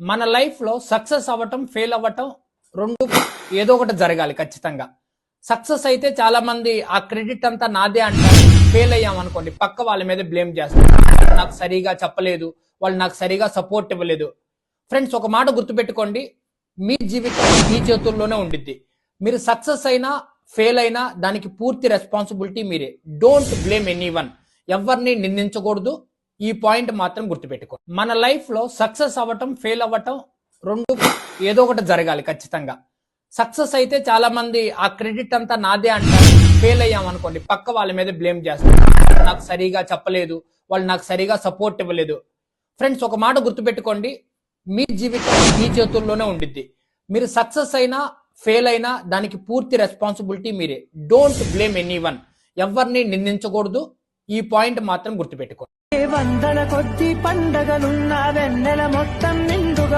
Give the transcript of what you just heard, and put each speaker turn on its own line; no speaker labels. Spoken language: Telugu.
మన లైఫ్లో సక్సెస్ అవ్వటం ఫెయిల్ అవ్వటం రెండు ఏదో ఒకటి జరగాలి ఖచ్చితంగా. సక్సెస్ అయితే చాలా మంది ఆ క్రెడిట్ అంతా నాదే అంటారు. ఫెయిల్ అయ్యాం అనుకోండి పక్క వాళ్ళ మీద బ్లేమ్ చేస్తారు. నాకు సరిగా చెప్పలేదు, వాళ్ళు నాకు సరిగా సపోర్ట్ ఇవ్వలేదు. ఫ్రెండ్స్, ఒక మాట గుర్తుపెట్టుకోండి, మీ జీవితం మీ చేతుల్లోనే ఉండిద్ది. మీరు సక్సెస్ అయినా ఫెయిల్ అయినా దానికి పూర్తి రెస్పాన్సిబిలిటీ మీరే. Don't blame anyone. ఎవరిని నిందించకూడదు. ఈ పాయింట్ మాత్రం గుర్తుపెట్టుకోండి. మన లైఫ్ లో సక్సెస్ అవ్వటం ఫెయిల్ అవ్వటం రెండు ఏదో ఒకటి జరగాలి ఖచ్చితంగా. సక్సెస్ అయితే చాలా మంది ఆ క్రెడిట్ అంతా నాదే అంటారు. ఫెయిల్ అయ్యాం అనుకోండి పక్క వాళ్ళ మీద బ్లేమ్ చేస్తారు. నాకు సరిగా చెప్పలేదు, వాళ్ళు నాకు సరిగా సపోర్ట్ ఇవ్వలేదు. ఫ్రెండ్స్, ఒక మాట గుర్తుపెట్టుకోండి, మీ జీవితం మీ చేతుల్లోనే ఉండిద్ది. మీరు సక్సెస్ అయినా ఫెయిల్ అయినా దానికి పూర్తి రెస్పాన్సిబిలిటీ మీరే. Don't blame anyone. ఎవరిని నిందించకూడదు. ఈ పాయింట్ మాత్రం గుర్తుపెట్టుకోండి.
వందల కొద్ది పండగలున్న వెన్నెల మొత్తం నిండుగా